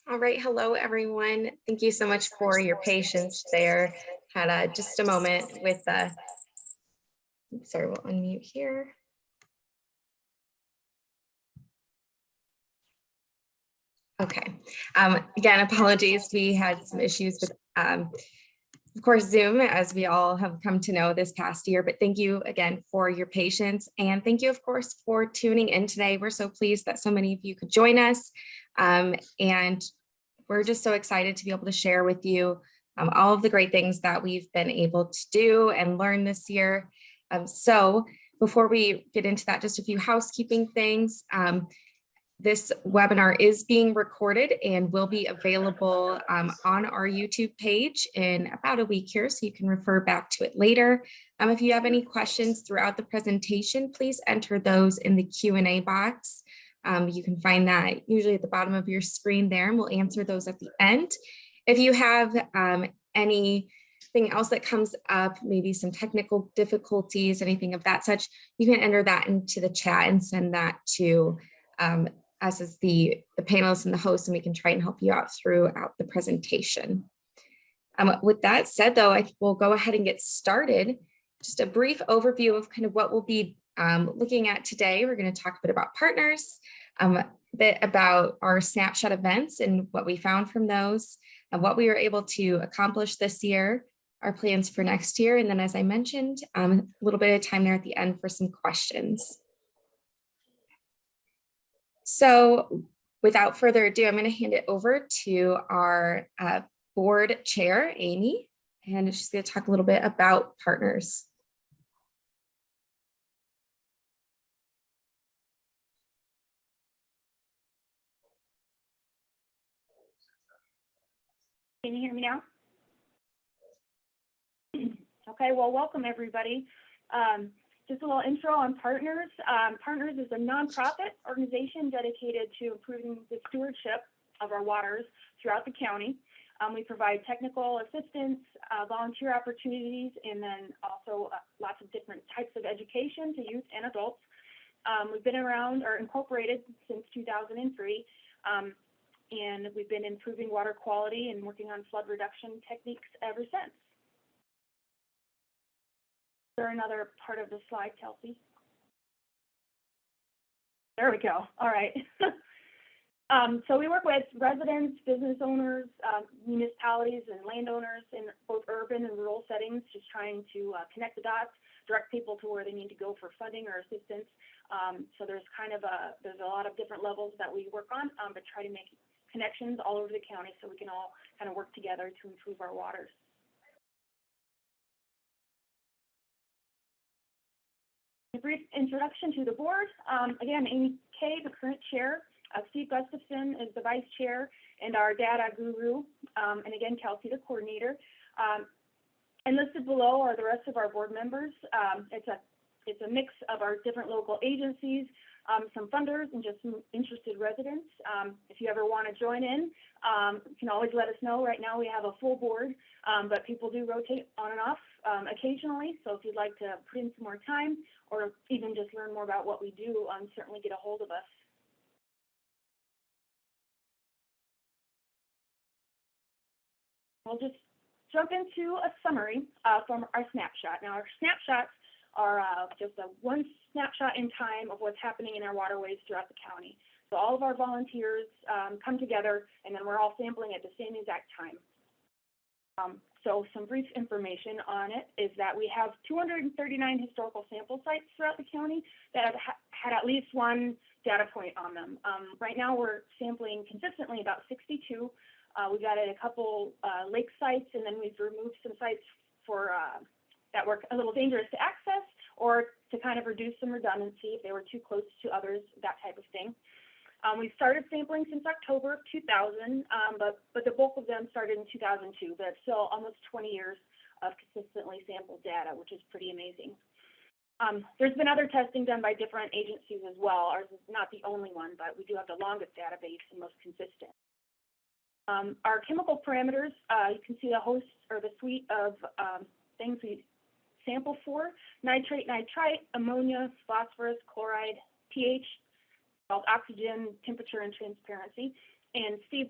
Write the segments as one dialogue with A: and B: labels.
A: All right, hello everyone. Thank you so much for your patience there. Had just a moment with sorry, we'll unmute here. Okay. Again, apologies. We had some issues with, of course, Zoom, as we all have come to know this past year. But thank you again for your patience. And thank you, of course, for tuning in today. We're so pleased that so many of you could join us. And we're just so excited to be able to share with you all of the great things that we've been able to do and learn this year. So before we get into that, just a few housekeeping things. This webinar is being recorded and will be available on our YouTube page in about a week here, so you can refer back to it later. If you have any questions throughout the presentation, please enter those in the Q&A box. You can find that usually at the bottom of your screen there, and we'll answer those at the end. If you have anything else that comes up, maybe some technical difficulties, anything of that such, you can enter that into the chat and send that to us as the panelists and the host, and we can try and help you out throughout the presentation. With that said, though, I will go ahead and get started. Just a brief overview of kind of what we'll be looking at today. We're going to talk a bit about partners, a bit about our snapshot events and what we found from those, and what we were able to accomplish this year, our plans for next year, and then, as I mentioned, a little bit of time there at the end for some questions. So without further ado, I'm going to hand it over to our board chair, Amy, and she's going to talk a little bit about partners.
B: Can you hear me now? Okay, well, welcome everybody. Just a little intro on Partners. Partners is a nonprofit organization dedicated to improving the stewardship of our waters throughout the county. We provide technical assistance, volunteer opportunities, and then also lots of different types of education to youth and adults. We've been around or incorporated since 2003, and we've been improving water quality and working on flood reduction techniques ever since. Is there another part of the slide, Kelsey? There we go. All right. So we work with residents, business owners, municipalities, and landowners in both urban and rural settings, just trying to connect the dots, direct people to where they need to go for funding or assistance. So there's there's a lot of different levels that we work on, but try to make connections all over the county so we can all kind of work together to improve our waters. A brief introduction to the board. Again, Amy Kay, the current chair. Steve Gustafson is the vice chair and our data guru. And again, Kelsey, the coordinator. And listed below are the rest of our board members. It's a mix of our different local agencies, some funders, and just some interested residents. If you ever want to join in, you can always let us know. Right now we have a full board, but people do rotate on and off occasionally. So if you'd like to put in some more time or even just learn more about what we do, certainly get a hold of us. We'll just jump into a summary from our snapshot. Now, our snapshots are just one snapshot in time of what's happening in our waterways throughout the county. So all of our volunteers come together, and then we're all sampling at the same exact time. So some brief information on it is that we have 239 historical sample sites throughout the county that have had at least one data point on them. Right now we're sampling consistently about 62. We've added a couple lake sites, and then we've removed some sites for that were a little dangerous to access, or to kind of reduce some redundancy if they were too close to others, that type of thing. We started sampling since October of 2000, but the bulk of them started in 2002, but still almost 20 years of consistently sampled data, which is pretty amazing. There's been other testing done by different agencies as well. Ours is not the only one, but we do have the longest database and most consistent. Our chemical parameters, you can see the host or the suite of things we sample for: nitrate, nitrite, ammonia, phosphorus, chloride, pH, oxygen, temperature, and transparency. And Steve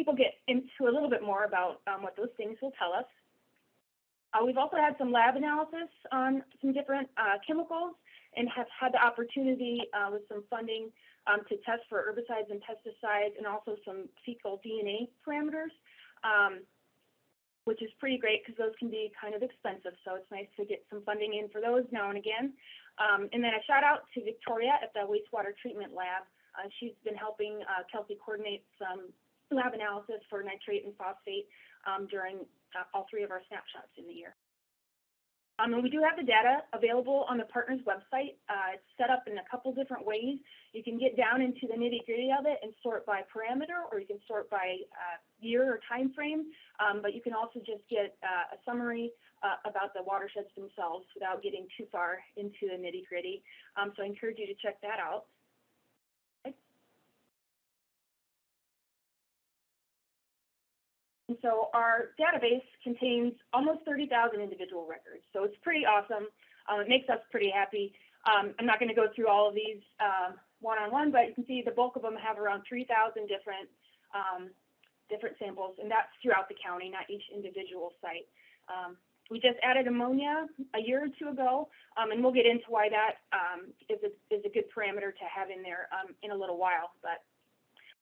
B: will get into a little bit more about what those things will tell us. We've also had some lab analysis on some different chemicals and have had the opportunity with some funding to test for herbicides and pesticides and also some fecal DNA parameters, which is pretty great because those can be kind of expensive. So it's nice to get some funding in for those now and again. And then a shout out to Victoria at the wastewater treatment lab. She's been helping Kelsey coordinate some lab analysis for nitrate and phosphate during all three of our snapshots in the year. And we do have the data available on the partner's website. It's set up in a couple different ways. You can get down into the nitty-gritty of it and sort by parameter, or you can sort by year or time frame, but you can also just get a summary about the watersheds themselves without getting too far into the nitty-gritty. So I encourage you to check that out. And so our database contains almost 30,000 individual records. So it's pretty awesome. It makes us pretty happy. I'm not going to go through all of these one-on-one, but you can see the bulk of them have around 3,000 different samples, and that's throughout the county, not each individual site. We just added ammonia a year or two ago, and we'll get into why that is a good parameter to have in there in a little while. But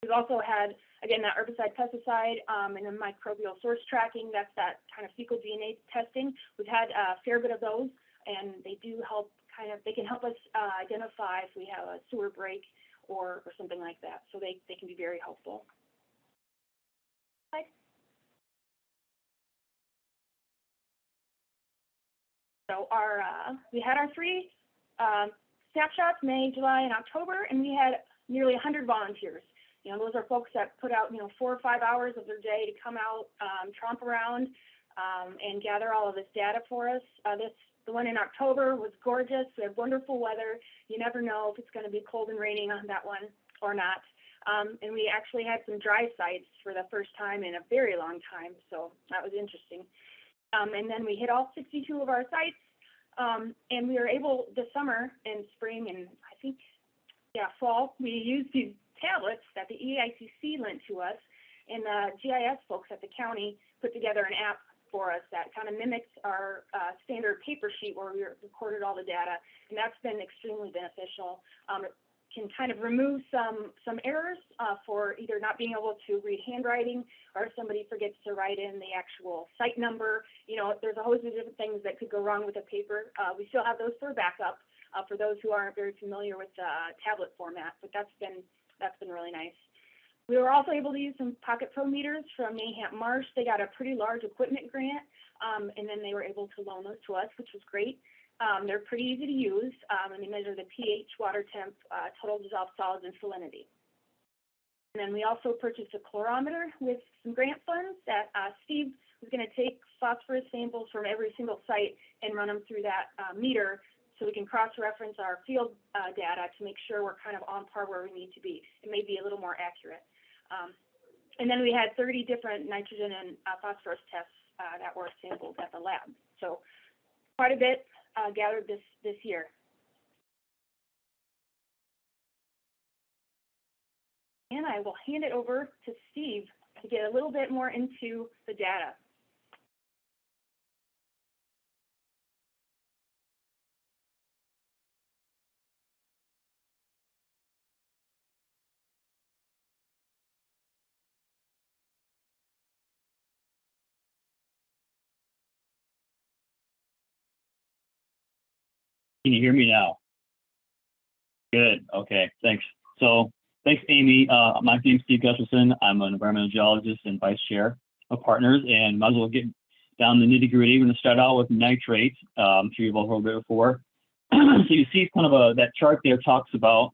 B: we've also had, again, that herbicide, pesticide, and then microbial source tracking. That's that kind of fecal DNA testing. We've had a fair bit of those, and they do help they can help us identify if we have a sewer break or something like that. So they can be very helpful. So we had our three snapshots, May, July, and October, and we had nearly 100 volunteers. You know, those are folks that put out, 4 or 5 hours of their day to come out, tromp around, and gather all of this data for us. The one in October was gorgeous. We had wonderful weather. You never know if it's going to be cold and raining on that one or not. And we actually had some dry sites for the first time in a very long time, so that was interesting. And then we hit all 62 of our sites, and we were able this summer and spring and I think, fall, we used these tablets that the EICC lent to us, and the GIS folks at the county put together an app for us that kind of mimics our standard paper sheet where we recorded all the data, and that's been extremely beneficial. It can kind of remove some errors for either not being able to read handwriting, or if somebody forgets to write in the actual site number. There's a host of different things that could go wrong with the paper. We still have those for backup for those who aren't very familiar with the tablet format, but that's been really nice. We were also able to use some Pocket Pro meters from Mayhant Marsh. They got a pretty large equipment grant, and then they were able to loan those to us, which was great. They're pretty easy to use, and they measure the pH, water temp, total dissolved solids, and salinity. And then we also purchased a chlorometer with some grant funds that Steve was going to take phosphorus samples from every single site and run them through that meter, so we can cross-reference our field data to make sure we're kind of on par where we need to be. It may be a little more accurate. And then we had 30 different nitrogen and phosphorus tests that were sampled at the lab. So quite a bit gathered this year. And I will hand it over to Steve to get a little bit more into the data.
C: Can you hear me now? Good. Okay. Thanks. So thanks, Amy. My name's Steve Gustafson. I'm an environmental geologist and vice chair of partners, and might as well get down the nitty gritty. We're going to start out with nitrate. I'm sure you've all heard of it before. So you see kind of that chart there talks about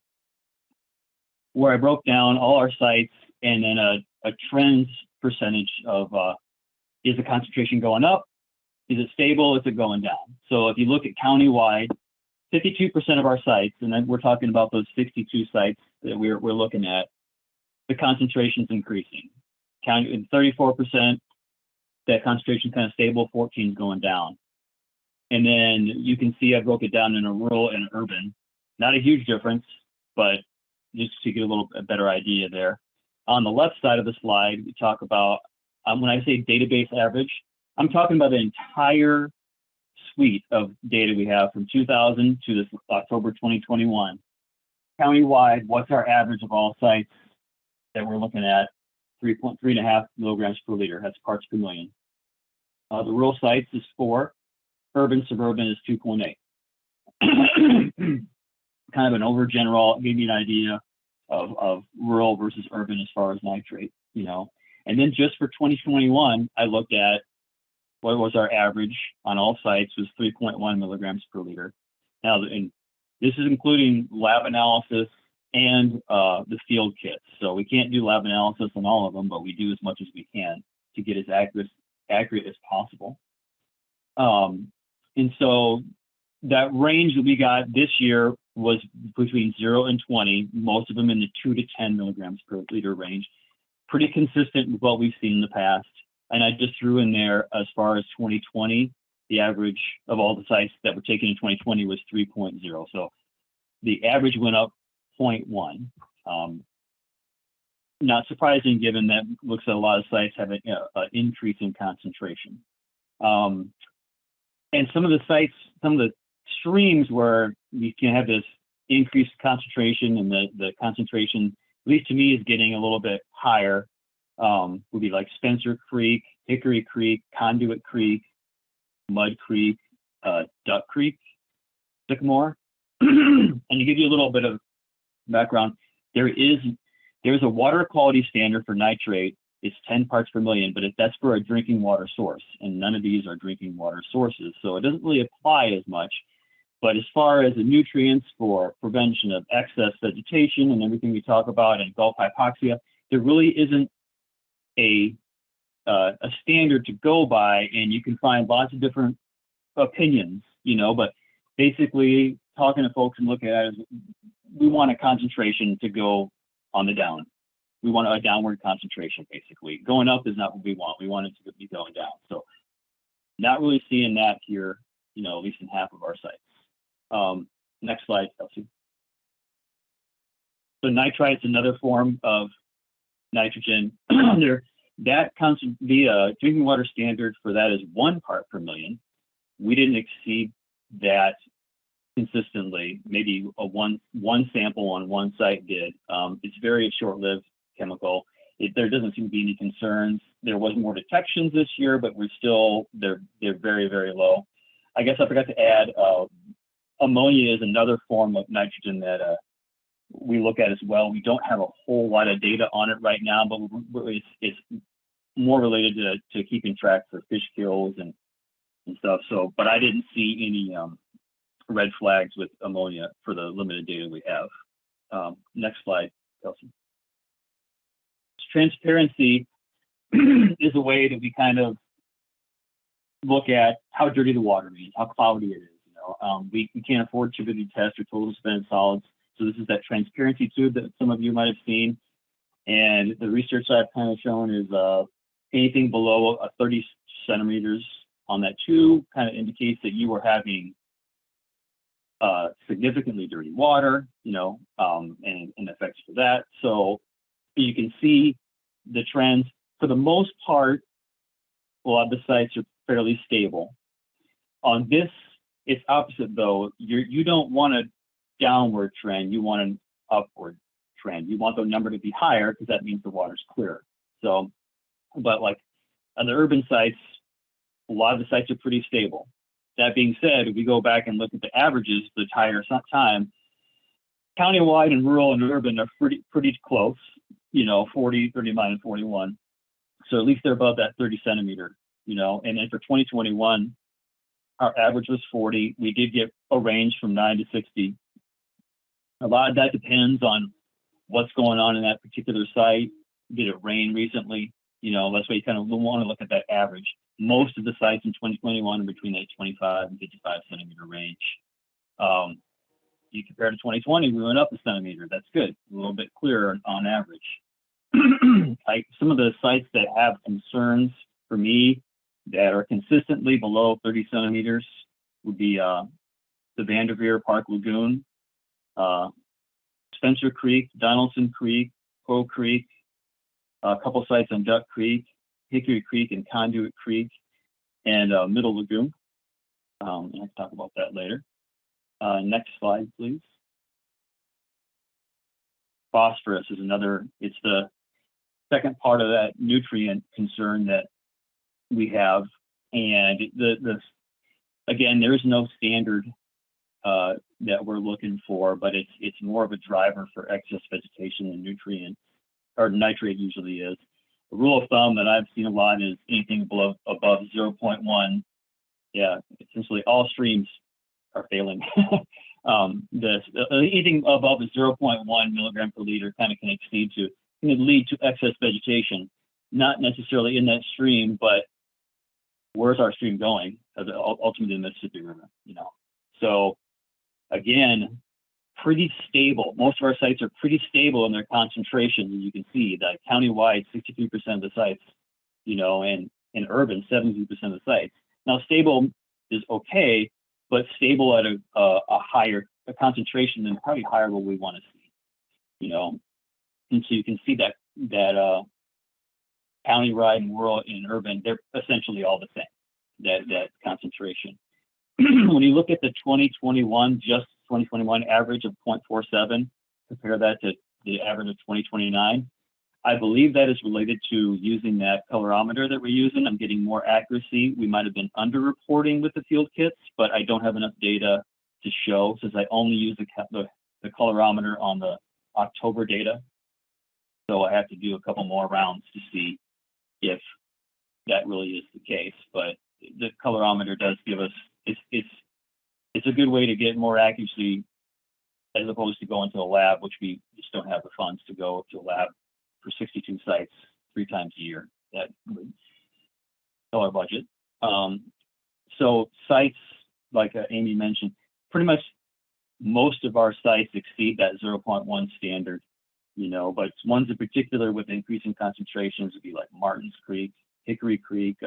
C: where I broke down all our sites and then a trends percentage of is the concentration going up? Is it stable? Is it going down? So if you look at countywide, 52% of our sites, and then we're talking about those 62 sites that we're looking at, the concentration's increasing. In 34%, that concentration kind of stable, 14 is going down. And then you can see I broke it down in a rural and urban. Not a huge difference, but just to get a better idea there. On the left side of the slide, we talk about, when I say database average, I'm talking about the entire suite of data we have from 2000 to this October 2021. Countywide, what's our average of all sites that we're looking at? 3.5 milligrams per liter, that's parts per million. The rural sites is 4, urban, suburban is 2.8. Kind of an overgeneral, give you an idea of rural versus urban as far as nitrate, you know. And then just for 2021, I looked at what was our average on all sites was 3.1 milligrams per liter. Now, and this is including lab analysis and the field kits. So we can't do lab analysis on all of them, but we do as much as we can to get as accurate as possible. And so that range that we got this year was between 0 and 20, most of them in the 2 to 10 milligrams per liter range. Pretty consistent with what we've seen in the past. And I just threw in there, as far as 2020, the average of all the sites that were taken in 2020 was 3.0. So the average went up 0.1. Not surprising, given that looks at a lot of sites have an increase in concentration. And some of the sites, some of the streams where you can have this increased concentration, and the concentration, at least to me, is getting a little bit higher, would be like Spencer Creek, Hickory Creek, Conduit Creek, Mud Creek, Duck Creek, Sycamore. And to give you a little bit of background, there's a water quality standard for nitrate. It's 10 parts per million, but that's for a drinking water source, and none of these are drinking water sources, so it doesn't really apply as much. But as far as the nutrients for prevention of excess vegetation and everything we talk about, and Gulf hypoxia, there really isn't a standard to go by, and you can find lots of different opinions, you know. But basically, talking to folks and looking at it, we want a concentration to go on the down. We want a downward concentration, basically. Going up is not what we want. We want it to be going down. So not really seeing that here, you know, at least in half of our sites. Next slide, Kelsey. So nitrite is another form of nitrogen. The drinking water standard for that is 1 part per million. We didn't exceed that consistently. Maybe one sample on one site did. It's very short-lived chemical. There doesn't seem to be any concerns. There was more detections this year, but they're very, very low. I guess I forgot to add, ammonia is another form of nitrogen that we look at as well. We don't have a whole lot of data on it right now, but it's more related to keeping track for fish kills and stuff. So, but I didn't see any red flags with ammonia for the limited data we have. Next slide, Kelsey. Transparency is a way that we kind of look at how dirty the water is, how cloudy it is. You know, we can't afford turbidity test or total suspended solids. So this is that transparency tube that some of you might have seen. And the research I've kind of shown is anything below 30 centimeters on that tube kind of indicates that you are having significantly dirty water, you know, and effects for that. So you can see the trends. For the most part, a lot of the sites are fairly stable. On this, it's opposite though. You don't want a downward trend, you want an upward trend. You want the number to be higher because that means the water's clear. So, but like on the urban sites, a lot of the sites are pretty stable. That being said, if we go back and look at the averages the entire time, countywide and rural and urban are pretty close, you know, 40, 39, and 41. So at least they're above that 30 centimeter, you know. And then for 2021, our average was 40. We did get a range from 9 to 60. A lot of that depends on what's going on in that particular site. Did it rain recently? You know, that's why you kind of want to look at that average. Most of the sites in 2021 are between that 25 and 55 centimeter range. You compare to 2020, we went up a centimeter. That's good, a little bit clearer on average. Like some of the sites that have concerns for me that are consistently below 30 centimeters would be the Vanderveer Park Lagoon, Spencer Creek, Donaldson Creek, Crow Creek, a couple sites on Duck Creek, Hickory Creek and Conduit Creek, and Middle Lagoon. And I'll talk about that later. Next slide, please. Phosphorus is another, it's the second part of that nutrient concern that we have. And again, there is no standard that we're looking for, but it's more of a driver for excess vegetation and nutrient, or nitrate usually is. A rule of thumb that I've seen a lot is anything above 0.1. Yeah, essentially all streams are failing. Anything above a 0.1 milligram per liter kind of can lead to excess vegetation, not necessarily in that stream, but where's our stream going? Ultimately the Mississippi River, So again, pretty stable. Most of our sites are pretty stable in their concentration. You can see that countywide, 63% of the sites, and in urban, 72% of the sites. Now, stable is okay, but stable at a higher concentration than probably higher what we want to see, And so you can see that countywide and rural and urban, they're essentially all the same, that concentration. When you look at the 2021 average of 0.47, compare that to the average of 2029, I believe that is related to using that colorimeter that we're using. I'm getting more accuracy. We might have been underreporting with the field kits, but I don't have enough data to show since I only use the colorimeter on the October data. So I have to do a couple more rounds to see if that really is the case. But the colorimeter does give us, it's a good way to get more accuracy as opposed to going to a lab, which we just don't have the funds to go to a lab for 62 sites 3 times a year. That would fill our budget. So sites, like Amy mentioned, pretty much most of our sites exceed that 0.1 standard, but ones in particular with increasing concentrations would be like Martins Creek, Hickory Creek,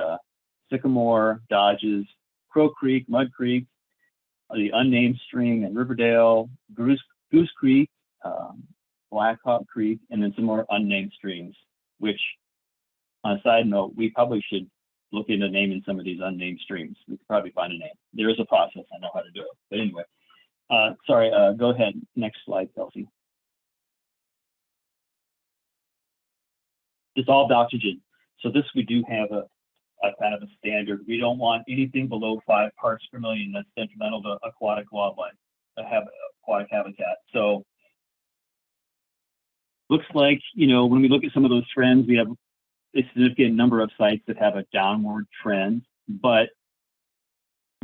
C: Sycamore, Dodges, Crow Creek, Mud Creek, the unnamed stream in Riverdale, Goose Creek, Blackhawk Creek, and then some more unnamed streams, which, on a side note, we probably should look into naming some of these unnamed streams. We could probably find a name. There is a process. I know how to do it. But anyway, sorry, go ahead. Next slide, Kelsey. Dissolved oxygen. So this, we do have a kind of a standard. We don't want anything below 5 parts per million. That's detrimental to aquatic wildlife, aquatic habitat. So looks like, when we look at some of those trends, we have a significant number of sites that have a downward trend, but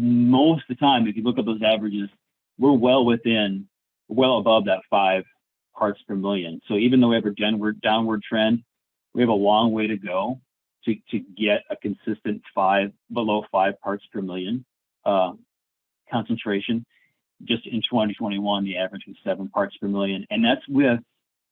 C: most of the time, if you look at those averages, we're well above that 5 parts per million. So even though we have a downward trend, we have a long way to go to get a consistent below 5 parts per million concentration. Just in 2021, the average was 7 parts per million, and that's with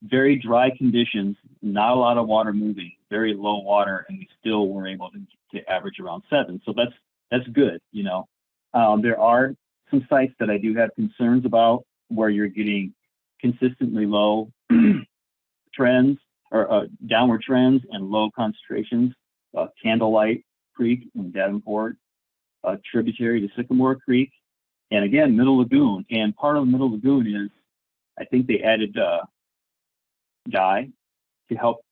C: very dry conditions, not a lot of water moving, very low water, and we still were able to average around 7. So that's good, There are some sites that I do have concerns about where you're getting consistently low trends or downward trends and low concentrations. Candlelight Creek in Davenport, tributary to Sycamore Creek, and again, Middle Lagoon. And part of the Middle Lagoon is, I think they added dye to help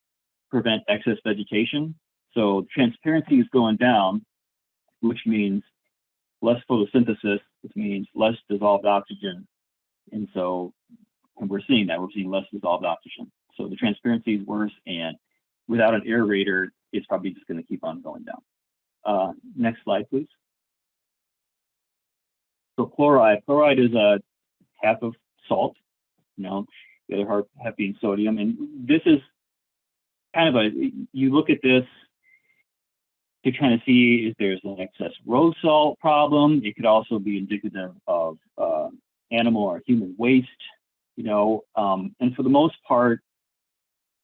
C: prevent excess vegetation. So transparency is going down, which means less photosynthesis, which means less dissolved oxygen. And we're seeing that. We're seeing less dissolved oxygen. So the transparency is worse, and without an aerator, it's probably just going to keep on going down. Next slide, please. So chloride. Chloride is a half of salt, the other half being sodium. And this is kind of you look at this to kind of see if there's an excess road salt problem. It could also be indicative of animal or human waste, and for the most part,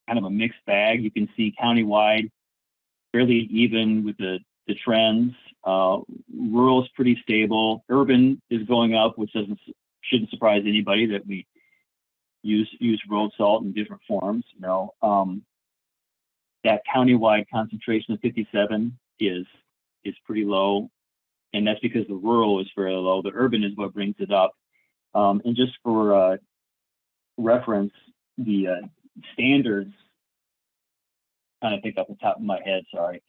C: kind of a mixed bag. You can see countywide, fairly even with the trends. Rural is pretty stable. Urban is going up, which shouldn't surprise anybody that we use road salt in different forms. that countywide concentration of 57 is pretty low, and that's because the rural is very low. The urban is what brings it up. And just for reference, the standards, kind of think off the top of my head, sorry,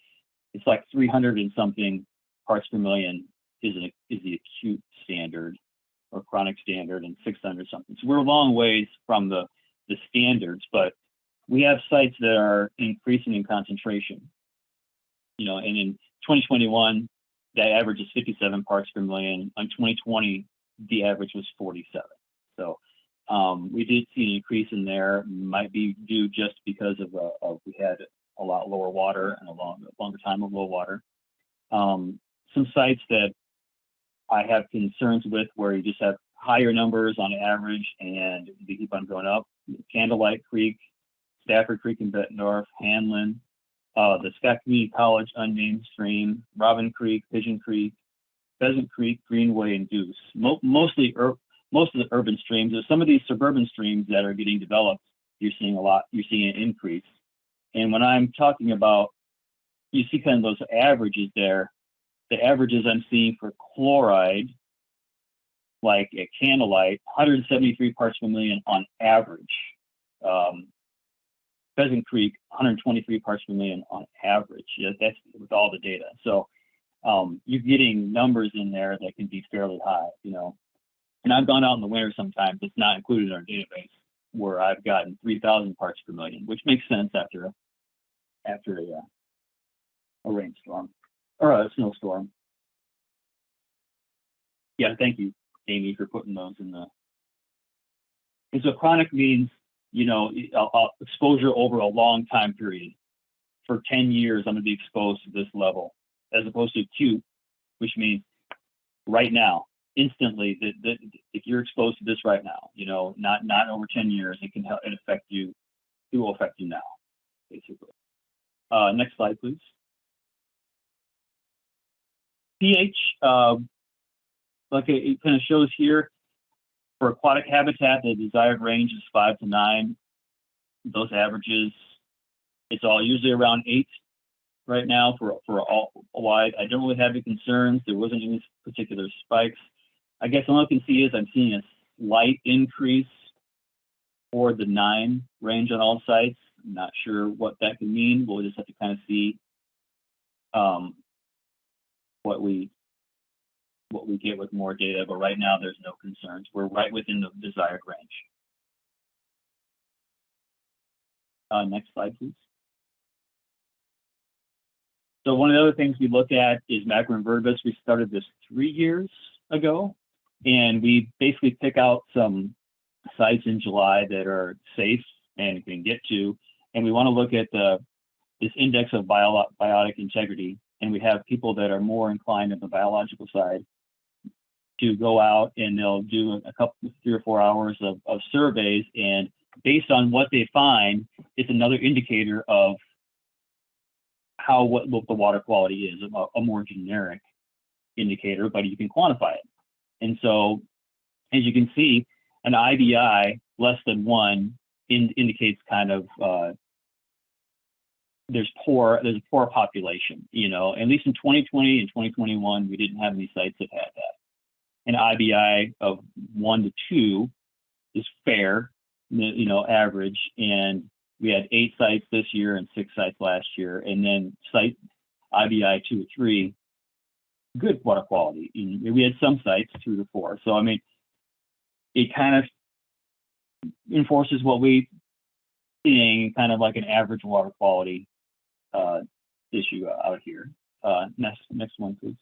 C: it's like 300 and something parts per million is the acute standard or chronic standard, and 600 something. So we're a long ways from the standards, but we have sites that are increasing in concentration. You know, and in 2021, that average is 57 parts per million. On 2020, the average was 47. So we did see an increase in there. Might be due just because of we had a lot lower water and a longer time of low water. Some sites that I have concerns with where you just have higher numbers on average and they keep on going up. Candlelight Creek, Stafford Creek in Bettendorf, Hanlon, the Scott Community College unnamed stream, Robin Creek, Pigeon Creek, Pheasant Creek, Greenway, and Goose. Most of the urban streams. There's some of these suburban streams that are getting developed. You're seeing an increase. And when I'm talking about, you see kind of those averages there. The averages I'm seeing for chloride, like at Candlelight, 173 parts per million on average. Pheasant Creek, 123 parts per million on average. Yeah, that's with all the data. So you're getting numbers in there that can be fairly high, you know. And I've gone out in the winter sometimes, it's not included in our database, where I've gotten 3,000 parts per million, which makes sense after a rainstorm or a snowstorm. Yeah, thank you, Amy, for putting those in the. And so chronic means, you know, exposure over a long time period. For 10 years, I'm going to be exposed to this level, as opposed to acute, which means right now, instantly. If you're exposed to this right now, you know, not over 10 years, it can help. It affect you. It will affect you now, basically. Next slide, please. pH, like it kind of shows here, for aquatic habitat, the desired range is 5 to 9. Those averages, it's all usually around 8 right now for all wide. I don't really have any concerns. There wasn't any particular spikes. I guess all I can see is I'm seeing a slight increase for the 9 range on all sites. I'm not sure what that can mean. We'll just have to kind of see what we get with more data, but right now there's no concerns. We're right within the desired range. Next slide, please. So one of the other things we look at is macroinvertebrates. We started this 3 years ago, and we basically pick out some sites in July that are safe and can get to, and we want to look at this index of biotic integrity, and we have people that are more inclined on the biological side to go out and they'll do a couple, 3 or 4 hours of surveys, and based on what they find, it's another indicator of what the water quality is, a more generic indicator, but you can quantify it. And so, as you can see, an IBI less than 1 indicates kind of there's a poor population, you know. At least in 2020 and 2021, we didn't have any sites that had that. An IBI of 1 to 2 is fair, you know, average, and we had 8 sites this year and 6 sites last year, and then site IBI 2 to 3, good water quality. And we had some sites 2 to 4. So I mean, it kind of enforces what we seeing, kind of like an average water quality issue out here. Next one, please.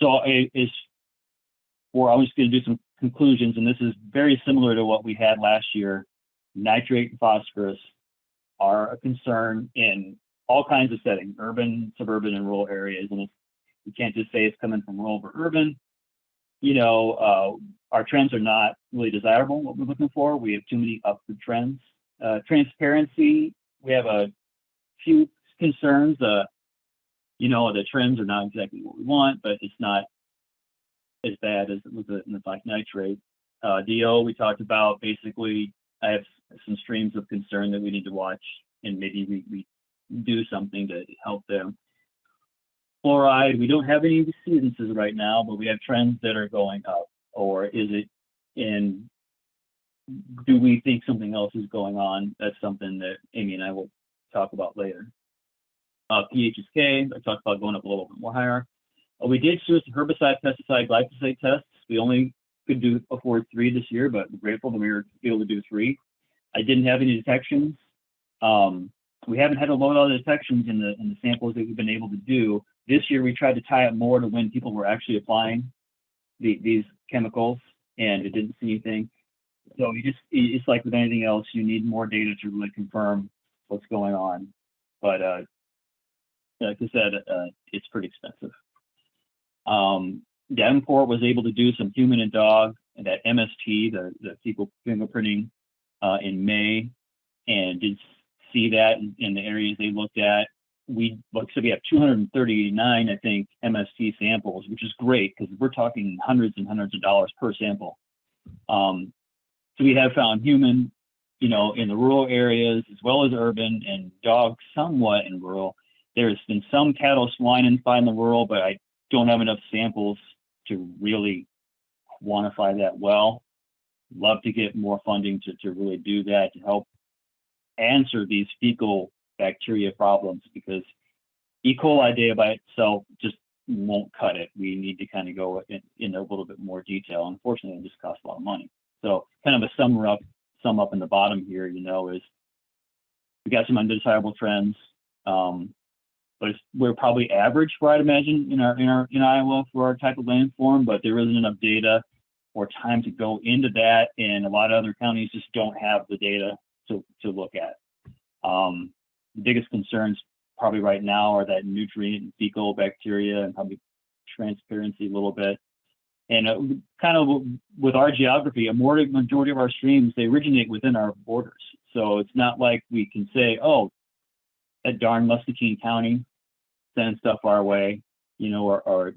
C: So I'm just going to do some conclusions, and this is very similar to what we had last year. Nitrate and phosphorus are a concern in all kinds of settings, urban, suburban, and rural areas. And you can't just say it's coming from rural or urban. You know, our trends are not really desirable, what we're looking for. We have too many upward trends. Transparency, we have a few concerns. You know, the trends are not exactly what we want, but it's not as bad as it was in the black nitrate. DO, we talked about, basically, I have some streams of concern that we need to watch, and maybe we do something to help them. Fluoride, we don't have any exceedances right now, but we have trends that are going up. Or is it in, do we think something else is going on? That's something that Amy and I will talk about later. PHSK, I talked about going up a little bit more higher. We did choose herbicide, pesticide, glyphosate tests. We only could afford 3 this year, but we're grateful that we were able to do 3. I didn't have any detections. We haven't had a lot of detections in the samples that we've been able to do. This year, we tried to tie it more to when people were actually applying these chemicals, and it didn't see anything. So it's like with anything else, you need more data to really confirm what's going on. But like I said, it's pretty expensive. Davenport was able to do some human and dog, and that MST, the fecal fingerprinting, in May, and did see that in the areas they looked at. We have 239, I think, MST samples, which is great because we're talking hundreds and hundreds of dollars per sample. So we have found human, in the rural areas as well as urban, and dog somewhat in rural. There's been some cattle, swine, and in the rural, but I don't have enough samples to really quantify that well. Love to get more funding to really do that, to help answer these fecal bacteria problems, because E. coli data by itself just won't cut it. We need to kind of go in a little bit more detail. Unfortunately, it just costs a lot of money. So kind of a sum up in the bottom here, is we got some undesirable trends, but we're probably average for, I'd imagine, in Iowa for our type of landform, but there isn't enough data or time to go into that, and a lot of other counties just don't have the data to look at. The biggest concerns probably right now are that nutrient and fecal bacteria, and probably transparency a little bit. And kind of with our geography, a majority of our streams, they originate within our borders. So it's not like we can say, oh, that darn Muscatine County sends stuff our way, or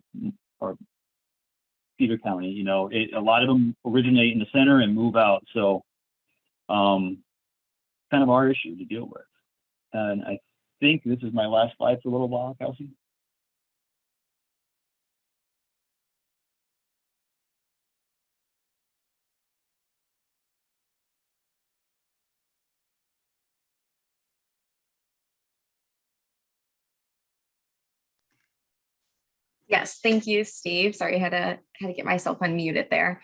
C: Peter County, a lot of them originate in the center and move out. So kind of our issue to deal with. And I think this is my last slide for a little while, Kelsey.
A: Yes, thank you, Steve. Sorry, I had to get myself unmuted there.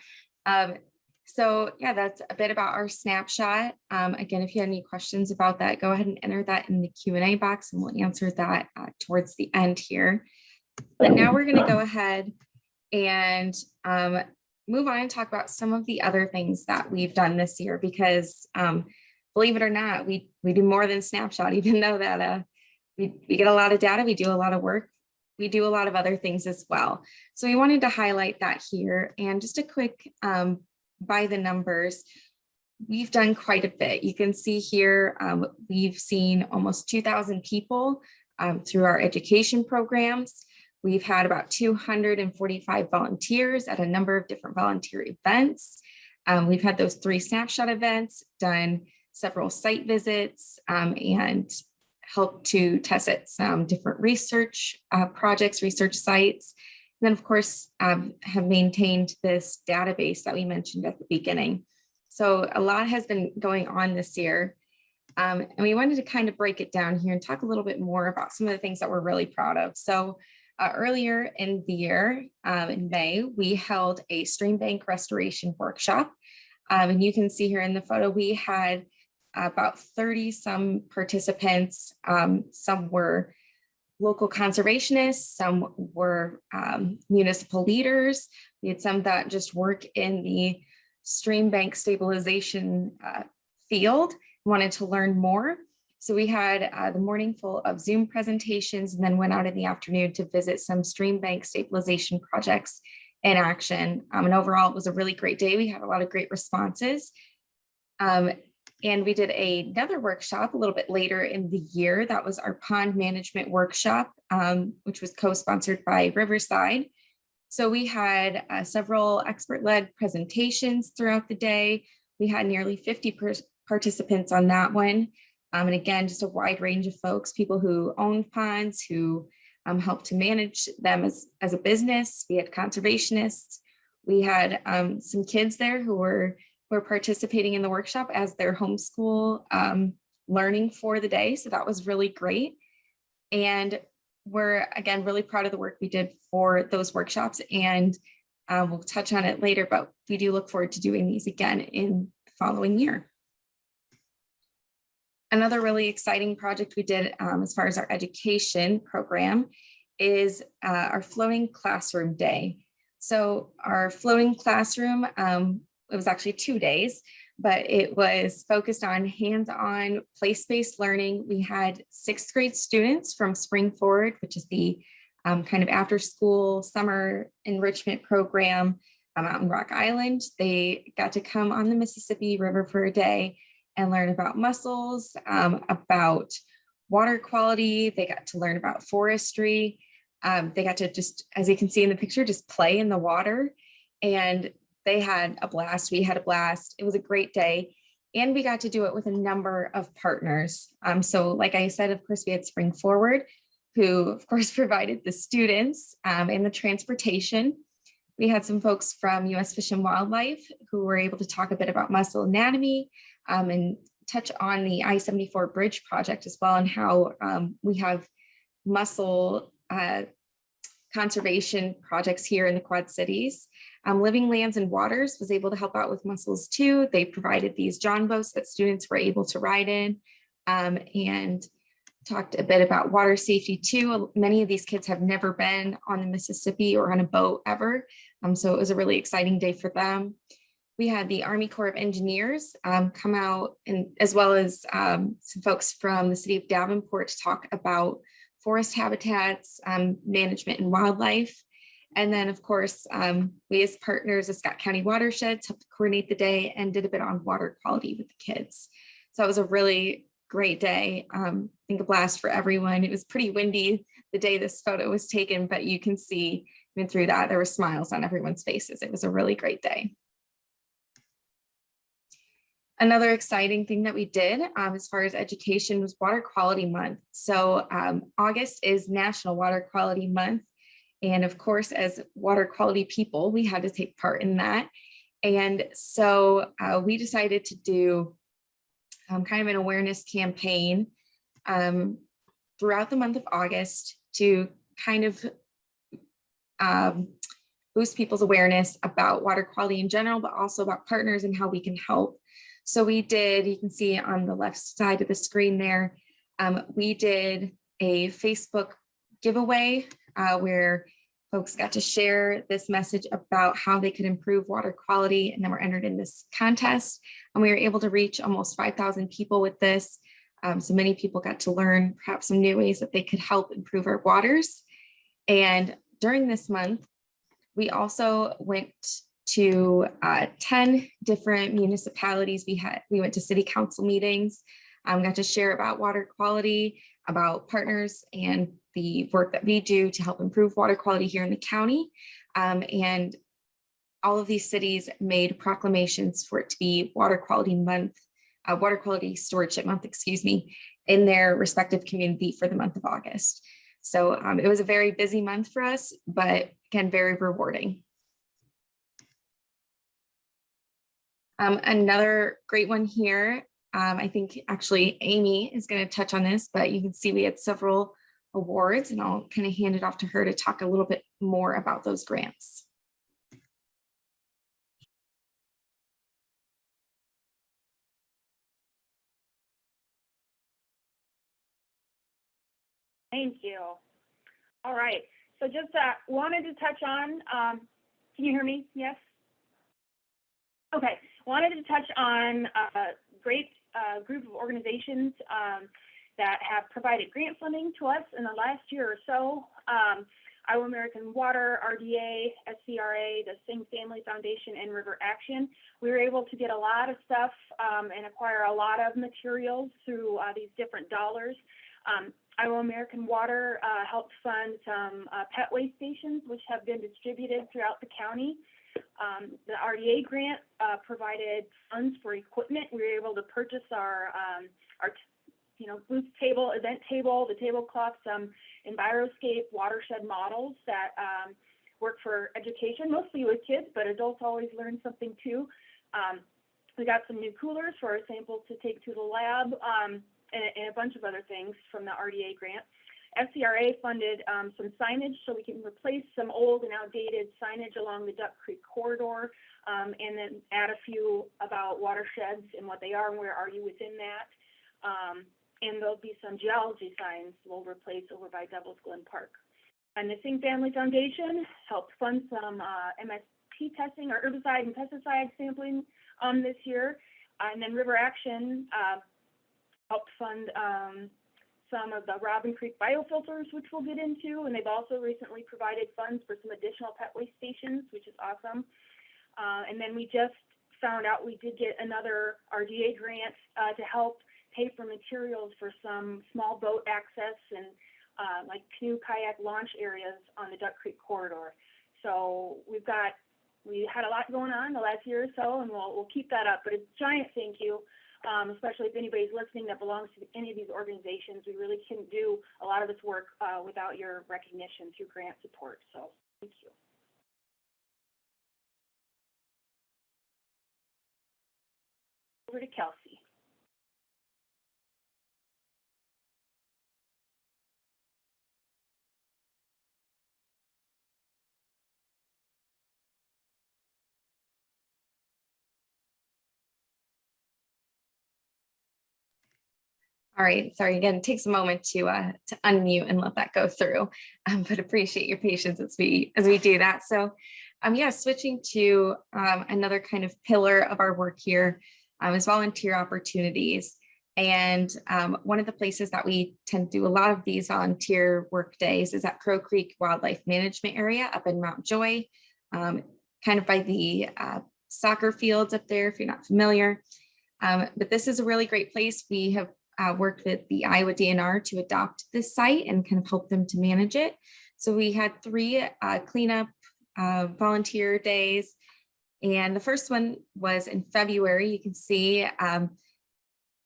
A: So yeah, that's a bit about our snapshot. Again, if you have any questions about that, go ahead and enter that in the Q&A box, and we'll answer that towards the end here. But now we're going to go ahead and move on and talk about some of the other things that we've done this year, because believe it or not, we do more than snapshot, even though that we get a lot of data, we do a lot of work. We do a lot of other things as well. So we wanted to highlight that here, and just a quick by the numbers, we've done quite a bit. You can see here, we've seen almost 2,000 people through our education programs. We've had about 245 volunteers at a number of different volunteer events. We've had those 3 snapshot events, done several site visits, and helped to test at some different research projects, research sites. And then, of course, have maintained this database that we mentioned at the beginning. So a lot has been going on this year. And we wanted to kind of break it down here and talk a little bit more about some of the things that we're really proud of. So earlier in the year, in May, we held a stream bank restoration workshop. And you can see here in the photo, we had about 30 some participants. Some were local conservationists, some were municipal leaders. We had some that just work in the stream bank stabilization field, wanted to learn more. So we had the morning full of Zoom presentations, and then went out in the afternoon to visit some stream bank stabilization projects in action. And overall, it was a really great day. We had a lot of great responses. And we did another workshop a little bit later in the year. That was our pond management workshop, which was co-sponsored by Riverside. So we had several expert-led presentations throughout the day. We had nearly 50 participants on that one. And again, just a wide range of folks, people who own ponds, who help to manage them as a business. We had conservationists. We had some kids there who were participating in the workshop as their homeschool learning for the day. So that was really great. And we're, again, really proud of the work we did for those workshops. And we'll touch on it later, but we do look forward to doing these again in the following year. Another really exciting project we did as far as our education program is our floating classroom day. So our floating classroom, it was actually 2 days, but it was focused on hands-on place-based learning. We had 6th grade students from Spring Forward, which is the kind of after-school summer enrichment program out in Rock Island. They got to come on the Mississippi River for a day and learn about mussels, about water quality. They got to learn about forestry. They got to just, as you can see in the picture, just play in the water. And they had a blast. We had a blast. It was a great day. And we got to do it with a number of partners. So like I said, of course, we had Spring Forward, who of course provided the students and the transportation. We had some folks from U.S. Fish and Wildlife who were able to talk a bit about mussel anatomy and touch on the I-74 bridge project as well, and how we have mussel conservation projects here in the Quad Cities. Living Lands and Waters was able to help out with mussels too. They provided these John boats that students were able to ride in and talked a bit about water safety too. Many of these kids have never been on the Mississippi or on a boat ever. So it was a really exciting day for them. We had the Army Corps of Engineers come out, and as well as some folks from the city of Davenport to talk about forest habitats, management and wildlife. And then of course, we as partners, the Scott County Watersheds, helped coordinate the day and did a bit on water quality with the kids. So it was a really great day. I think a blast for everyone. It was pretty windy the day this photo was taken, but you can see even through that, there were smiles on everyone's faces. It was a really great day. Another exciting thing that we did as far as education was Water Quality Month. So August is National Water Quality Month. And of course, as water quality people, we had to take part in that. And so we decided to do kind of an awareness campaign throughout the month of August to kind of boost people's awareness about water quality in general, but also about partners and how we can help. So we did, you can see on the left side of the screen there, we did a Facebook giveaway where folks got to share this message about how they could improve water quality, and then were entered in this contest. And we were able to reach almost 5,000 people with this. So many people got to learn perhaps some new ways that they could help improve our waters. And during this month, we also went to 10 different municipalities. We went to city council meetings, got to share about water quality, about partners and the work that we do to help improve water quality here in the county. And all of these cities made proclamations for it to be Water Quality Month, Water Quality Stewardship Month, excuse me, in their respective community for the month of August. So it was a very busy month for us, but again, very rewarding. Another great one here, I think actually Amy is going to touch on this, but you can see we had several awards, and I'll kind of hand it off to her to talk a little bit more about those grants.
B: Thank you. All right. So just wanted to touch on, can you hear me? Yes? Okay. Wanted to touch on a great group of organizations that have provided grant funding to us in the last year or so. Iowa American Water, RDA, SCRA, the Sing Family Foundation, and River Action. We were able to get a lot of stuff and acquire a lot of materials through these different dollars. Iowa American Water helped fund some pet waste stations, which have been distributed throughout the county. The RDA grant provided funds for equipment. We were able to purchase our booth table, event table, the tablecloths, Enviroscape watershed models that work for education, mostly with kids, but adults always learn something too. We got some new coolers for our samples to take to the lab, and a bunch of other things from the RDA grant. FCRA funded some signage so we can replace some old and outdated signage along the Duck Creek corridor, and then add a few about watersheds and what they are and where are you within that. And there'll be some geology signs we'll replace over by Devil's Glen Park. And the Sing Family Foundation helped fund some MSP testing or herbicide and pesticide sampling this year. And then River Action helped fund some of the Robin Creek biofilters, which we'll get into. And they've also recently provided funds for some additional pet waste stations, which is awesome. And then we just found out we did get another RDA grant to help pay for materials for some small boat access and like canoe kayak launch areas on the Duck Creek corridor. So we had a lot going on the last year or so, and we'll keep that up. But a giant thank you, especially if anybody's listening that belongs to any of these organizations. We really couldn't do a lot of this work without your recognition through grant support. So thank you. Over to Kelsey.
A: All right, sorry again, it takes a moment to unmute and let that go through, but appreciate your patience as we do that. So yeah, switching to another kind of pillar of our work here is volunteer opportunities. And one of the places that we tend to do a lot of these volunteer work days is at Crow Creek Wildlife Management Area up in Mount Joy, kind of by the soccer fields up there, if you're not familiar. But this is a really great place. We have worked with the Iowa DNR to adopt this site and kind of help them to manage it. So we had 3 cleanup volunteer days. And the first one was in February. You can see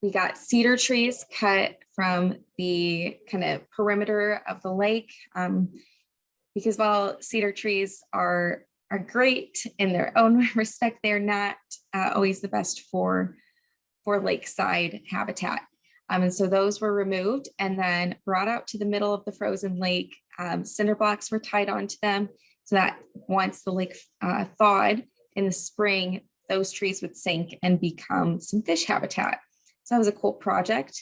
A: we got cedar trees cut from the kind of perimeter of the lake, because while cedar trees are great in their own respect, they're not always the best for lakeside habitat. And so those were removed and then brought out to the middle of the frozen lake. Cinder blocks were tied onto them so that once the lake thawed in the spring, those trees would sink and become some fish habitat. So that was a cool project.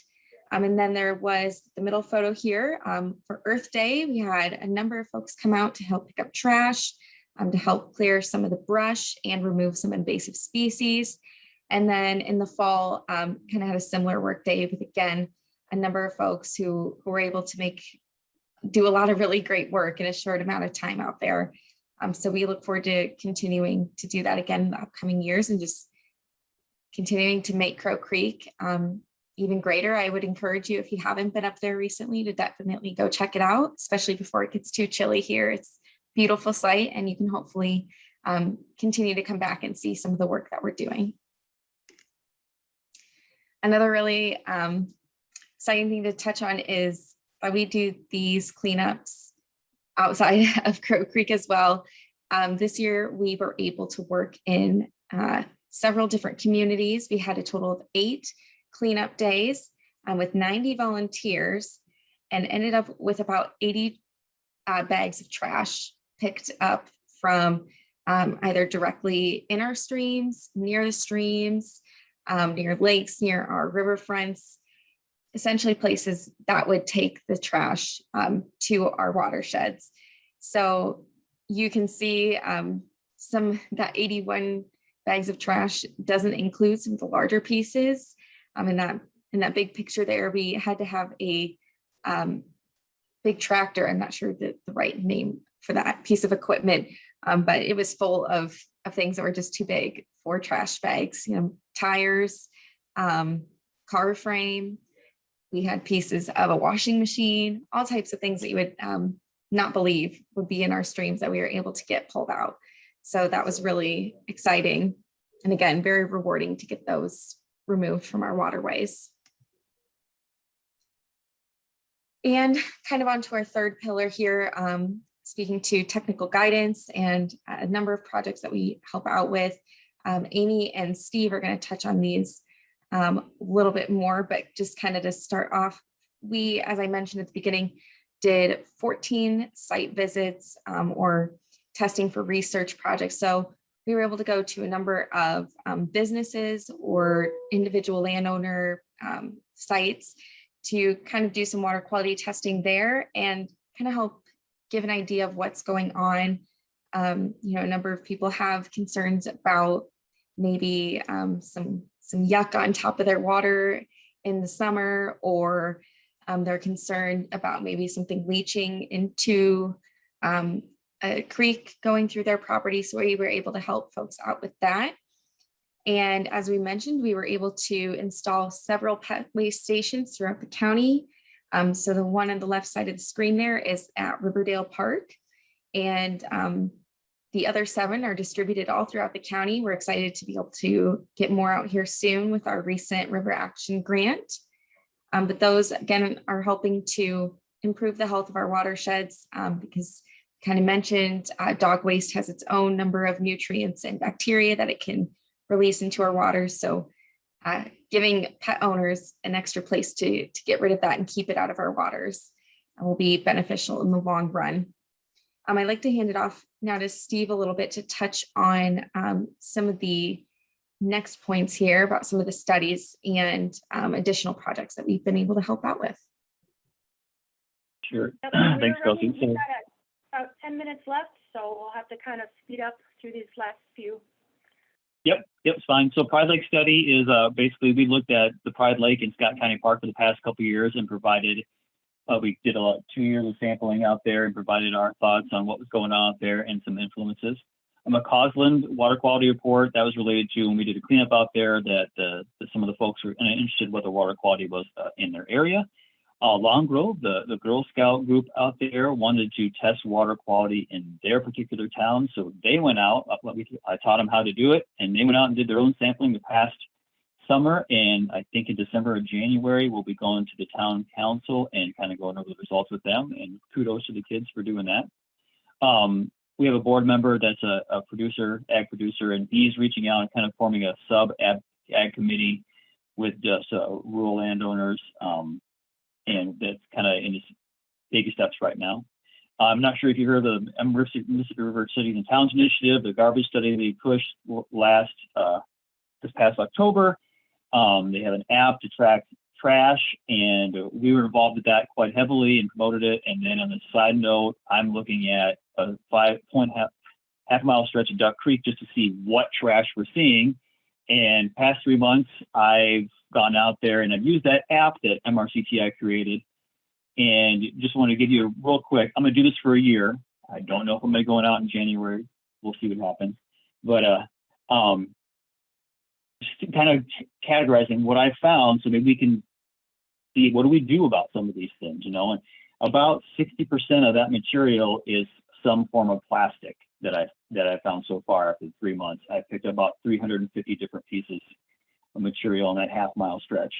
A: And then there was the middle photo here for Earth Day. We had a number of folks come out to help pick up trash, to help clear some of the brush and remove some invasive species. And then in the fall, kind of had a similar work day with, again, a number of folks who were able to do a lot of really great work in a short amount of time out there. So we look forward to continuing to do that again in the upcoming years and just continuing to make Crow Creek even greater. I would encourage you, if you haven't been up there recently, to definitely go check it out, especially before it gets too chilly here. It's a beautiful site, and you can hopefully continue to come back and see some of the work that we're doing. Another really exciting thing to touch on is that we do these cleanups outside of Crow Creek as well. This year, we were able to work in several different communities. We had a total of 8 cleanup days with 90 volunteers and ended up with about 80 bags of trash picked up from either directly in our streams, near the streams, near lakes, near our riverfronts, essentially places that would take the trash to our watersheds. So you can see that 81 bags of trash doesn't include some of the larger pieces. In that big picture there, we had to have a big tractor. I'm not sure the right name for that piece of equipment, but it was full of things that were just too big for trash bags, tires, car frame. We had pieces of a washing machine, all types of things that you would not believe would be in our streams that we were able to get pulled out. So that was really exciting. And again, very rewarding to get those removed from our waterways. And kind of onto our third pillar here, speaking to technical guidance and a number of projects that we help out with. Amy and Steve are going to touch on these a little bit more, but just kind of to start off, we, as I mentioned at the beginning, did 14 site visits or testing for research projects. So we were able to go to a number of businesses or individual landowner sites to kind of do some water quality testing there and kind of help give an idea of what's going on. You know, a number of people have concerns about maybe some yuck on top of their water in the summer, or they're concerned about maybe something leaching into a creek going through their property. So we were able to help folks out with that. And as we mentioned, we were able to install several pet waste stations throughout the county. So the one on the left side of the screen there is at Riverdale Park. And the other 7 are distributed all throughout the county. We're excited to be able to get more out here soon with our recent River Action Grant. But those, again, are helping to improve the health of our watersheds because kind of mentioned dog waste has its own number of nutrients and bacteria that it can release into our waters. So giving pet owners an extra place to get rid of that and keep it out of our waters will be beneficial in the long run. I'd like to hand it off now to Steve a little bit to touch on some of the next points here about some of the studies and additional projects that we've been able to help out with.
C: Sure.
B: Yep,
C: Thanks, Kelsey.
B: We've got about 10 minutes left, so we'll have to kind of speed up through these last few.
C: Yep, it's fine. So Pride Lake study is basically we looked at the Pride Lake and Scott County Park for the past couple of years and provided, we did 2 years of sampling out there and provided our thoughts on what was going on out there and some influences. A Cosland water quality report that was related to when we did a cleanup out there that some of the folks were interested what the water quality was in their area. Long Grove, the Girl Scout group out there wanted to test water quality in their particular town. So they went out, I taught them how to do it, and they went out and did their own sampling the past summer. And I think in December or January, we'll be going to the town council and kind of going over the results with them. And kudos to the kids for doing that. We have a board member that's a producer, ag producer, and he's reaching out and kind of forming a sub-ag committee with just rural landowners. And that's kind of in its baby steps right now. I'm not sure if you heard of the Mississippi River Cities and Towns Initiative, the garbage study they pushed this past October. They have an app to track trash, and we were involved with that quite heavily and promoted it. And then on the side note, I'm looking at a half mile stretch of Duck Creek just to see what trash we're seeing. And past 3 months, I've gone out there and I've used that app that MRCTI created. And just want to give you a real quick, I'm going to do this for a year. I don't know if I'm going to go out in January. We'll see what happens. But just kind of categorizing what I found so that we can see what do we do about some of these things, you know. And about 60% of that material is some form of plastic that I found so far after 3 months. I picked up about 350 different pieces of material on that half mile stretch.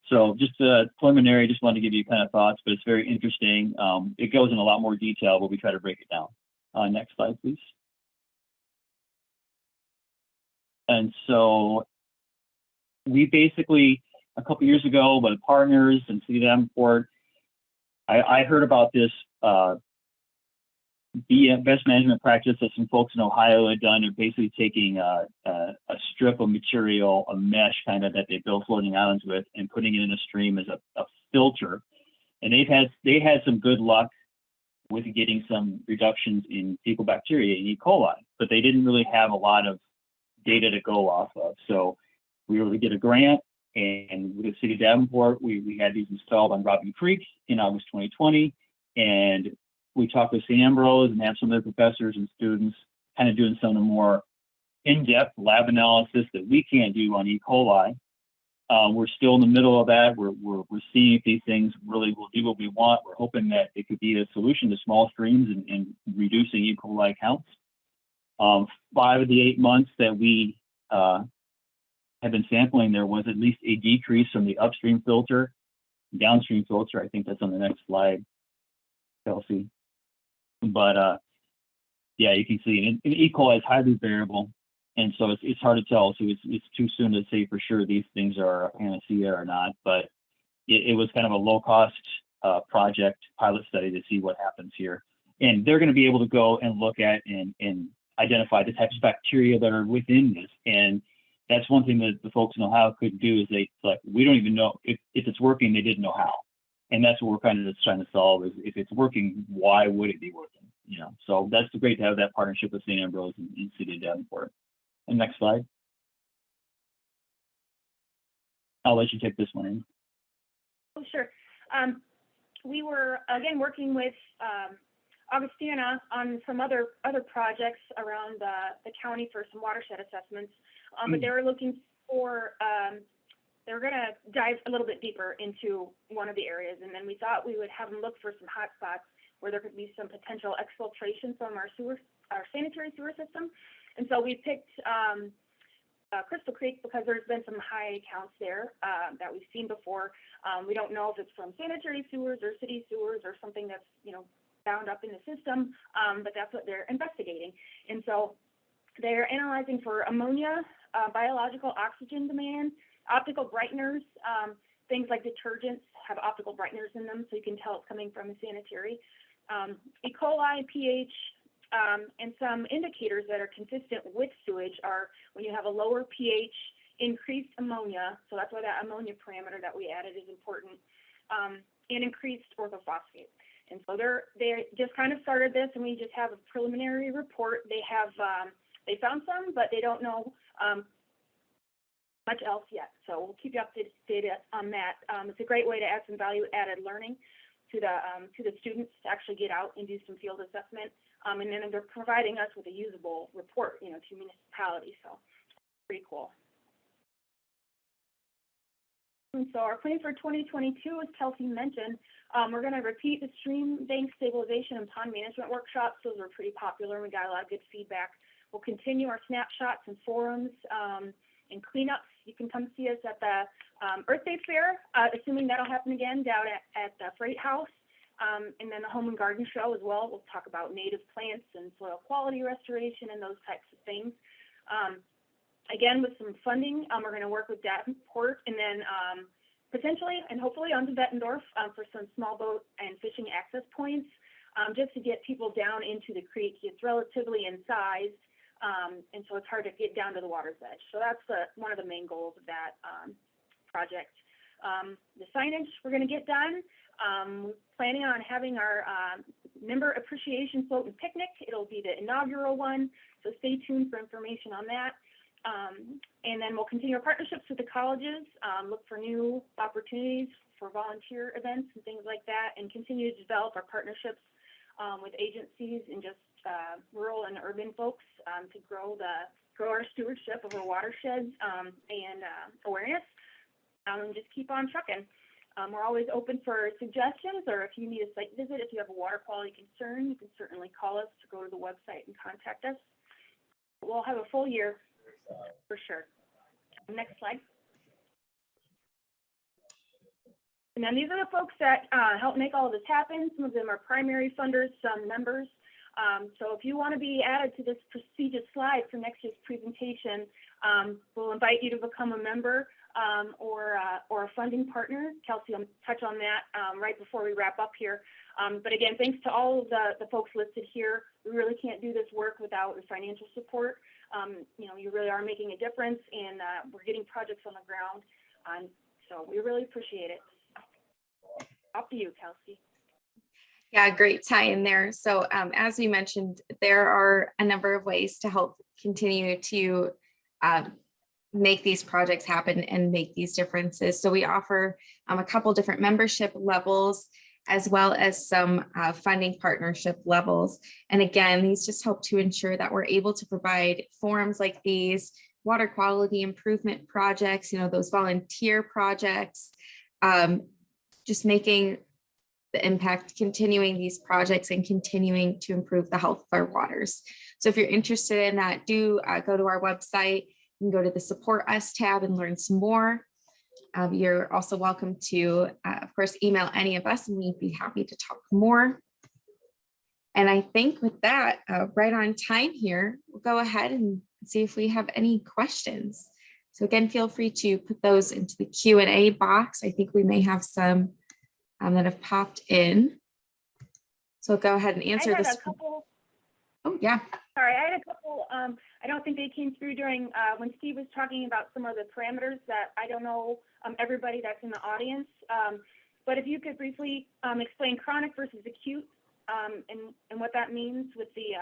C: So just preliminary, just wanted to give you kind of thoughts, but it's very interesting. It goes in a lot more detail, but we try to break it down. Next slide, please. And so we basically, a couple years ago, with partners and City Davenport, I heard about this best management practice that some folks in Ohio had done. They're basically taking a strip of material, a mesh kind of that they build floating islands with, and putting it in a stream as a filter. And they had some good luck with getting some reductions in fecal bacteria in E. coli, but they didn't really have a lot of data to go off of. So we were able to get a grant, and with the City of Davenport, we had these installed on Robin Creek in August 2020, and we talked with St. Ambrose and have some of their professors and students kind of doing some of the more in-depth lab analysis that we can't do on E. coli. We're still in the middle of that. We're seeing if these things really will do what we want. We're hoping that it could be a solution to small streams and reducing E. coli counts. 5 of the 8 months that we have been sampling, there was at least a decrease from the upstream filter, downstream filter. I think that's on the next slide, Kelsey. But yeah, you can see an E. coli is highly variable, and so it's hard to tell. So it's too soon to say for sure these things are a panacea or not. But it was kind of a low cost project pilot study to see what happens here. And they're going to be able to go and look at and identify the types of bacteria that are within this. And that's one thing that the folks in Ohio could do is we don't even know if it's working, they didn't know how. And that's what we're kind of just trying to solve is if it's working, why would it be working? So that's great to have that partnership with St. Ambrose and City of Davenport. And next slide. I'll let you take this one in.
B: Oh, sure. We were, again, working with Augustina on some other projects around the county for some watershed assessments, but they were looking for, they were going to dive a little bit deeper into one of the areas, and then we thought we would have them look for some hot spots where there could be some potential exfiltration from our sanitary sewer system. And so we picked Crystal Creek because there's been some high counts there that we've seen before. We don't know if it's from sanitary sewers or city sewers or something that's, bound up in the system, but that's what they're investigating. And so they're analyzing for ammonia, biological oxygen demand, optical brighteners, things like detergents have optical brighteners in them, so you can tell it's coming from a sanitary. E. coli, pH, and some indicators that are consistent with sewage are when you have a lower pH, increased ammonia, so that's why that ammonia parameter that we added is important, and increased orthophosphate. And so they just kind of started this, and we just have a preliminary report. They have they found some, but they don't know much else yet. So we'll keep you updated on that. It's a great way to add some value-added learning to the students to actually get out and do some field assessment. And then they're providing us with a usable report, to municipalities. So pretty cool. And so our plan for 2022, as Kelsey mentioned, we're going to repeat the stream bank stabilization and pond management workshops. Those were pretty popular. We got a lot of good feedback. We'll continue our snapshots and forums and cleanups. You can come see us at the Earth Day Fair, assuming that'll happen again down at the Freight House. And then the Home and Garden Show as well. We'll talk about native plants and soil quality restoration and those types of things. Again, with some funding, we're going to work with Davenport and then potentially and hopefully onto Bettendorf for some small boat and fishing access points, just to get people down into the creek. It's relatively in size, and so it's hard to get down to the water's edge. So that's one of the main goals of that project. The signage we're going to get done. We're planning on having our member appreciation float and picnic. It'll be the inaugural one, so stay tuned for information on that. And then we'll continue our partnerships with the colleges, look for new opportunities for volunteer events and things like that, and continue to develop our partnerships with agencies and just rural and urban folks to grow our stewardship of our watersheds and awareness, and just keep on trucking. We're always open for suggestions, or if you need a site visit, if you have a water quality concern, you can certainly call us or go to the website and contact us. We'll have a full year for sure. Next slide. And then these are the folks that help make all of this happen. Some of them are primary funders, some members. So if you want to be added to this prestigious slide for next year's presentation, we'll invite you to become a member or a funding partner. Kelsey will touch on that right before we wrap up here. But again, thanks to all of the folks listed here. We really can't do this work without the financial support. You really are making a difference, and we're getting projects on the ground. So we really appreciate it. Up to you, Kelsey.
A: Yeah, great tie in there. So as we mentioned, there are a number of ways to help continue to make these projects happen and make these differences. So we offer a couple different membership levels, as well as some funding partnership levels. And again, these just help to ensure that we're able to provide forums like these, water quality improvement projects, those volunteer projects, just making the impact, continuing these projects and continuing to improve the health of our waters. So if you're interested in that, do go to our website and go to the Support Us tab and learn some more. You're also welcome to, of course, email any of us and we'd be happy to talk more. And I think with that, right on time here, we'll go ahead and see if we have any questions. So again, feel free to put those into the Q&A box. I think we may have some that have popped in. So go ahead and answer this. Oh, yeah.
B: Sorry, I had a couple, I don't think they came through during, when Steve was talking about some of the parameters that I don't know everybody that's in the audience. But if you could briefly explain chronic versus acute and what that means with the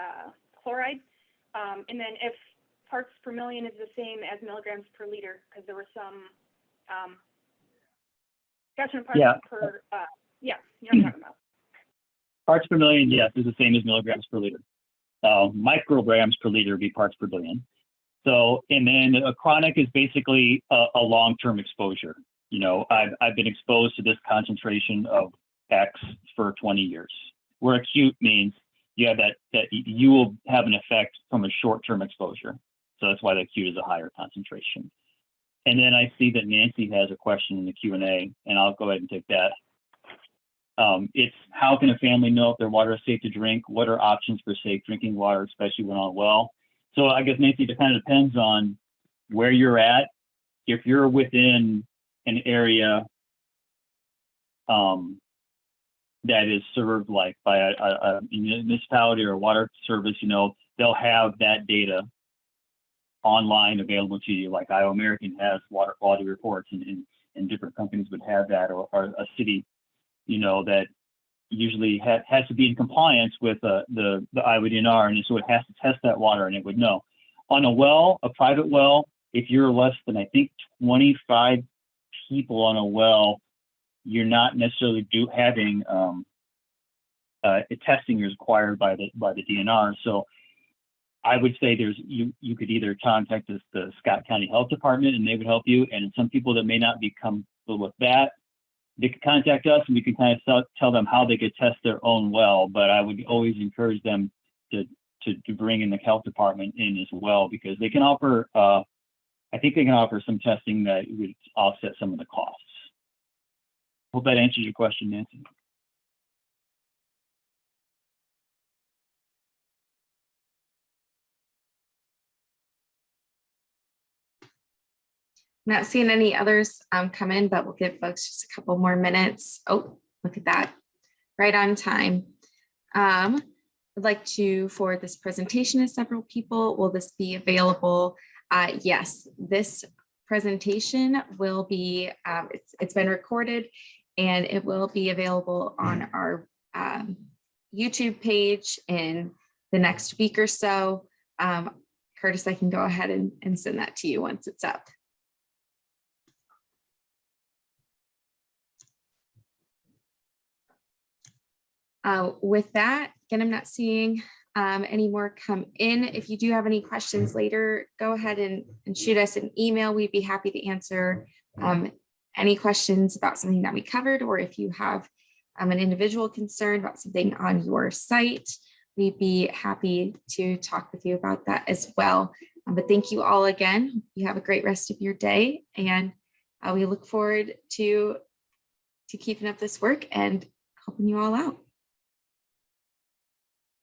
B: chloride. And then if parts per million is the same as milligrams per liter, because there were some discussion parts per, you know what I'm talking about.
C: Parts per million, yes, is the same as milligrams per liter. Micrograms per liter would be parts per billion. So, and then a chronic is basically a long-term exposure. You know, I've been exposed to this concentration of X for 20 years. Where acute means you have that you will have an effect from a short-term exposure. So that's why the acute is a higher concentration. And then I see that Nancy has a question in the Q&A, and I'll go ahead and take that. It's how can a family know if their water is safe to drink? What are options for safe drinking water, especially when on a well? So I guess, Nancy, it kind of depends on where you're at. If you're within an area that is served like by a municipality or a water service, you know, they'll have that data online available to you. Like Iowa American has water quality reports, and different companies would have that, or a city, you know, that usually has to be in compliance with the Iowa DNR, and so it has to test that water, and it would know. On a well, a private well, if you're less than, I think, 25 people on a well, you're not necessarily having testing is required by the DNR. So I would say you could either contact the Scott County Health Department and they would help you, and some people that may not be comfortable with that, they could contact us and we can kind of tell them how they could test their own well. But I would always encourage them to bring in the health department in as well, because they can offer, I think they can offer some testing that would offset some of the costs. Hope that answers your question, Nancy.
A: Not seeing any others come in, but we'll give folks just a couple more minutes. Oh, look at that. Right on time. I'd like to forward this presentation to several people. Will this be available? Yes, this presentation will be, it's been recorded and it will be available on our YouTube page in the next week or so. Curtis, I can go ahead and send that to you once it's up. With that, again, I'm not seeing any more come in. If you do have any questions later, go ahead and shoot us an email. We'd be happy to answer any questions about something that we covered, or if you have an individual concern about something on your site, we'd be happy to talk with you about that as well. But thank you all again. You have a great rest of your day, and we look forward to keeping up this work and helping you all out.